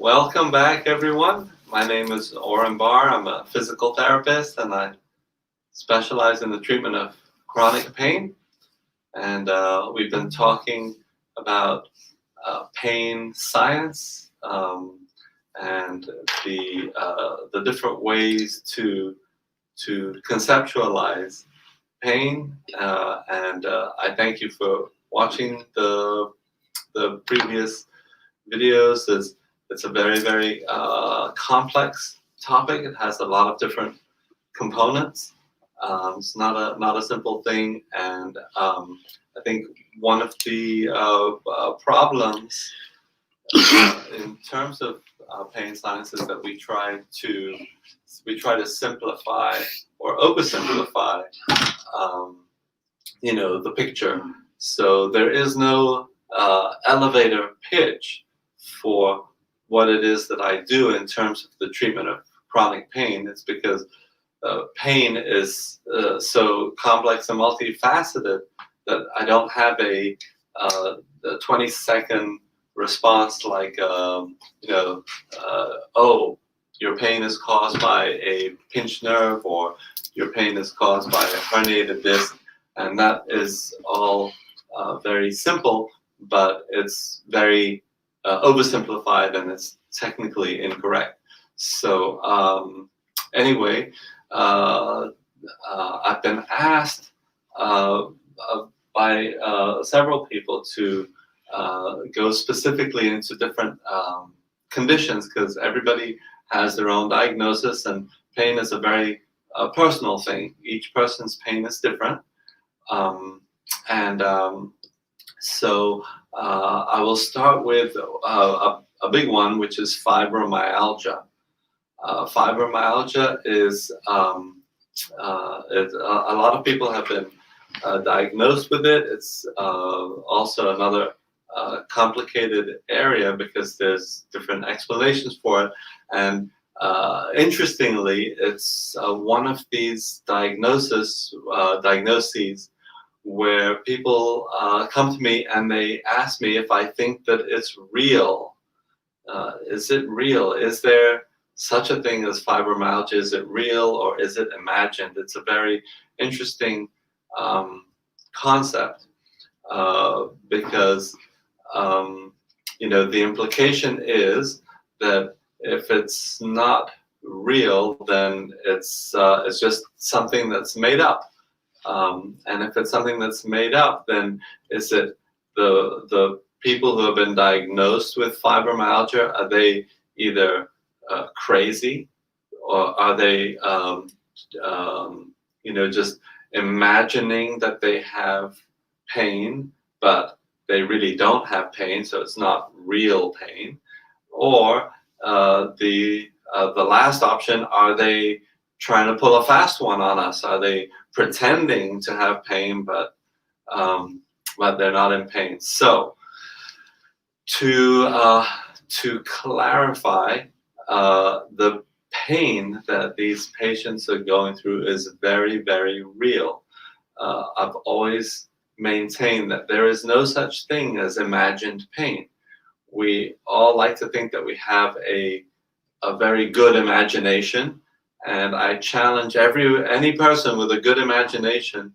Welcome back, everyone. My name is Oren. I'm a physical therapist, and I specialize in the treatment of chronic pain. And we've been talking about pain science and the different ways to conceptualize pain. And I thank you for watching the previous videos. It's a very, very complex topic. It has a lot of different components. It's not a simple thing, and I think one of the problems in terms of pain science is that we try to simplify or oversimplify, the picture. So there is no elevator pitch for what it is that I do in terms of the treatment of chronic pain. It's because pain is so complex and multifaceted that I don't have a 20-second response like, oh, your pain is caused by a pinched nerve, or your pain is caused by a herniated disc. And that is all very simple, but it's very oversimplified, and it's technically incorrect. So anyway, I've been asked by several people to go specifically into different conditions, because everybody has their own diagnosis, and pain is a very personal thing. Each person's pain is different. So I will start with a big one, which is fibromyalgia. Fibromyalgia is a lot of people have been diagnosed with it. It's also another complicated area because there's different explanations for it. And interestingly, it's one of these diagnoses where people come to me and they ask me if I think that it's real. Is it real? Is there such a thing as fibromyalgia? Is it real, or is it imagined? It's a very interesting concept because the implication is that if it's not real, then it's just something that's made up. And if it's something that's made up, then is it the people who have been diagnosed with fibromyalgia, are they either crazy, or are they just imagining that they have pain, but they really don't have pain, so it's not real pain? Or the last option, are they trying to pull a fast one on us? Are they pretending to have pain, but they're not in pain? So to clarify, the pain that these patients are going through is very, very real. I've always maintained that there is no such thing as imagined pain. We all like to think that we have a very good imagination, and I challenge any person with a good imagination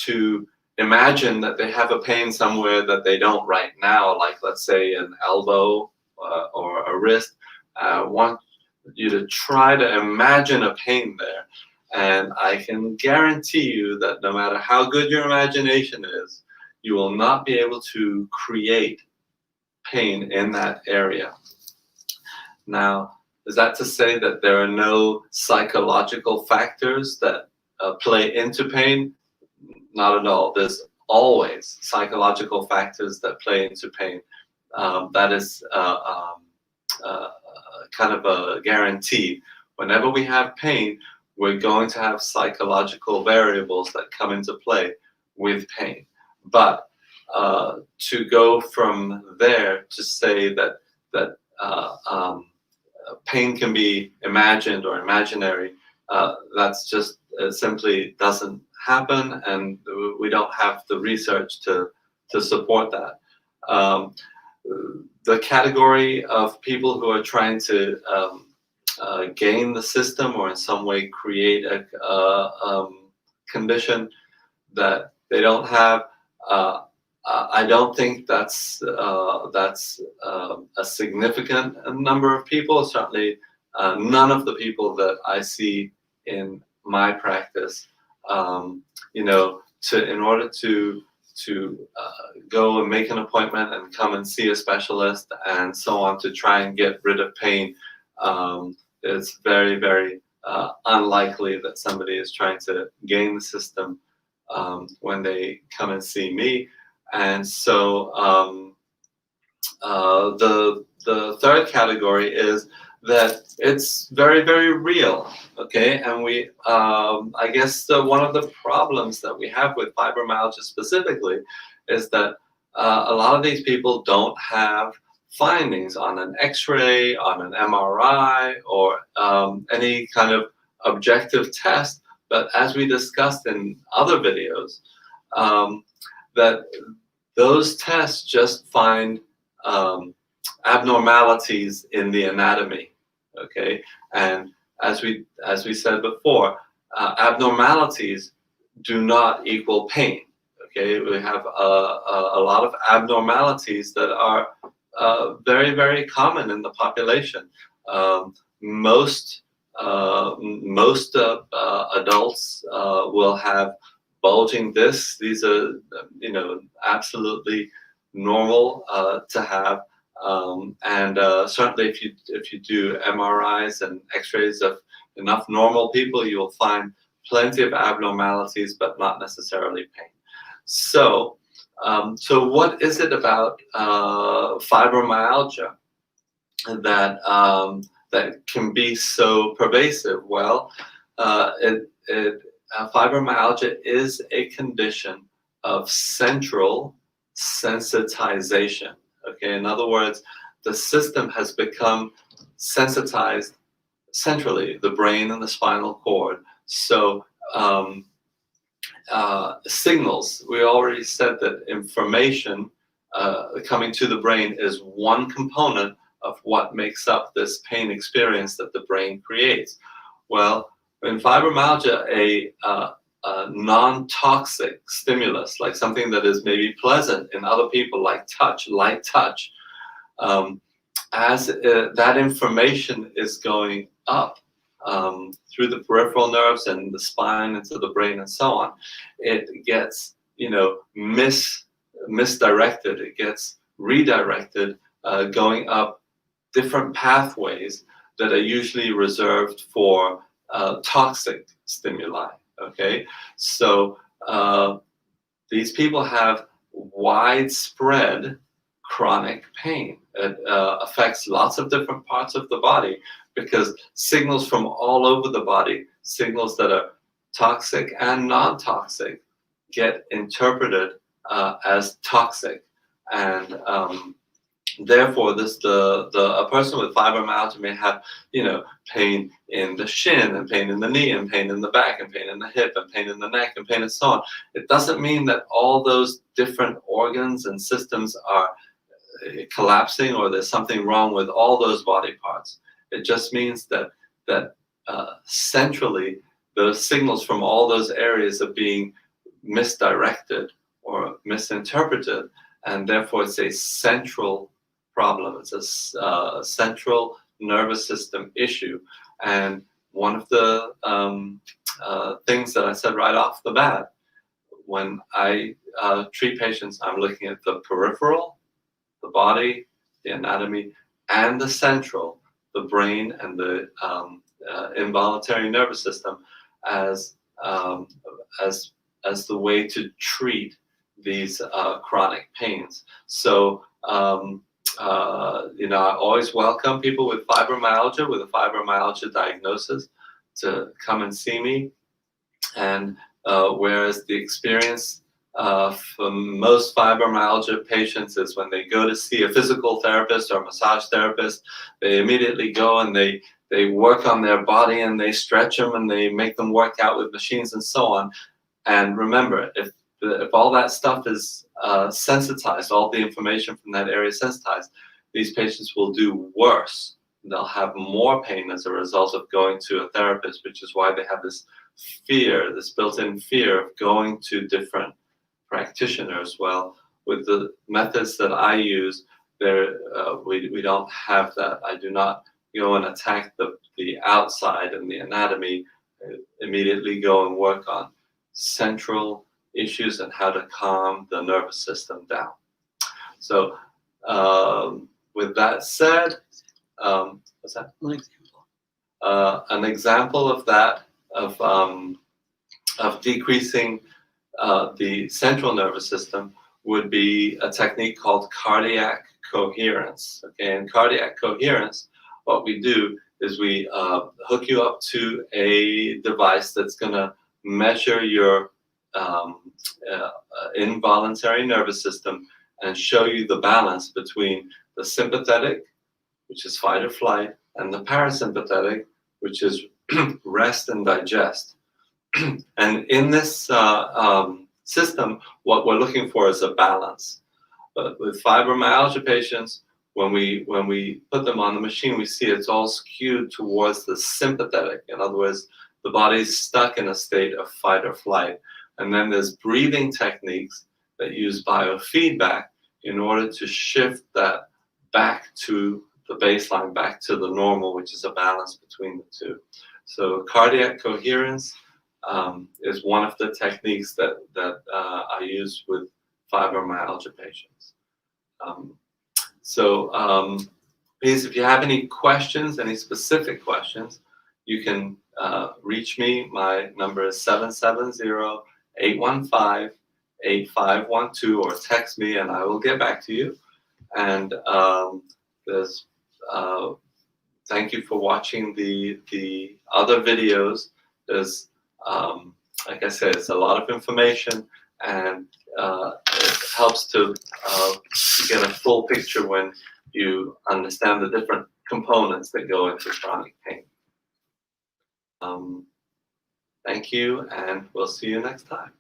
to imagine that they have a pain somewhere that they don't right now, like let's say an elbow or a wrist. I want you to try to imagine a pain there, and I can guarantee you that no matter how good your imagination is, you will not be able to create pain in that area. Now, is that to say that there are no psychological factors that play into pain? Not at all. There's always psychological factors that play into pain. That is kind of a guarantee. Whenever we have pain, we're going to have psychological variables that come into play with pain. But to go from there to say that pain can be imagined or imaginary, that's just simply doesn't happen, and we don't have the research to support that. the category of people who are trying to gain the system or in some way create a condition that they don't have. I don't think that's a significant number of people. Certainly, none of the people that I see in my practice. You know, in order to go and make an appointment and come and see a specialist and so on to try and get rid of pain, it's very, very unlikely that somebody is trying to gain the system when they come and see me. And so the third category is that it's very, very real, okay? And we, I guess one of the problems that we have with fibromyalgia specifically is that a lot of these people don't have findings on an X-ray, on an MRI, or any kind of objective test. But as we discussed in other videos, that those tests just find abnormalities in the anatomy, okay? And as we said before, abnormalities do not equal pain, okay? We have a lot of abnormalities that are very, very common in the population. Most adults will have bulging discs. These are, you know, absolutely normal to have, and certainly if you do MRIs and X-rays of enough normal people, you will find plenty of abnormalities, but not necessarily pain. So, so what is it about fibromyalgia that that can be so pervasive? Well, fibromyalgia is a condition of central sensitization. Okay, in other words, the system has become sensitized centrally, the brain and the spinal cord. So signals, we already said that information coming to the brain is one component of what makes up this pain experience that the brain creates. Well, in fibromyalgia, a non-toxic stimulus, like something that is maybe pleasant in other people, like touch, light touch, as that information is going up through the peripheral nerves and the spine into the brain and so on, it gets, you know, misdirected. It gets redirected, going up different pathways that are usually reserved for toxic stimuli. Okay, so these people have widespread chronic pain. It affects lots of different parts of the body because signals from all over the body, signals that are toxic and non-toxic, get interpreted as toxic, and therefore, a person with fibromyalgia may have, you know, pain in the shin and pain in the knee and pain in the back and pain in the hip and pain in the neck and pain and so on. It doesn't mean that all those different organs and systems are collapsing or there's something wrong with all those body parts. It just means that centrally, the signals from all those areas are being misdirected or misinterpreted, and therefore it's a central problem. It's a central nervous system issue. And one of the things that I said right off the bat, when I treat patients, I'm looking at the peripheral, the body, the anatomy, and the central, the brain and the involuntary nervous system as the way to treat these chronic pains. So you know, I always welcome people with fibromyalgia, with a fibromyalgia diagnosis, to come and see me. And whereas the experience for most fibromyalgia patients is when they go to see a physical therapist or a massage therapist, they immediately go and they work on their body and they stretch them and they make them work out with machines and so on. And remember, if if all that stuff is sensitized, all the information from that area sensitized, these patients will do worse. They'll have more pain as a result of going to a therapist, which is why they have this fear, this built-in fear of going to different practitioners. Well, with the methods that I use, we don't have that. I do not go and attack the outside and the anatomy. Immediately go and work on central issues and how to calm the nervous system down. So with that said, what's that? One example. An example of that, of decreasing the central nervous system, would be a technique called cardiac coherence. Okay, in cardiac coherence, what we do is we hook you up to a device that's going to measure your involuntary nervous system and show you the balance between the sympathetic, which is fight or flight, and the parasympathetic, which is rest and digest. And in this system, what we're looking for is a balance. But with fibromyalgia patients, when we put them on the machine, we see it's all skewed towards the sympathetic. In other words, the body's stuck in a state of fight or flight. And then there's breathing techniques that use biofeedback in order to shift that back to the baseline, back to the normal, which is a balance between the two. So cardiac coherence is one of the techniques that I use with fibromyalgia patients. Please, if you have any questions, any specific questions, you can reach me. My number is 770-815-8512, or text me and I will get back to you. And thank you for watching the other videos. There's, like I said, it's a lot of information, and it helps to get a full picture when you understand the different components that go into chronic pain. Thank you, and we'll see you next time.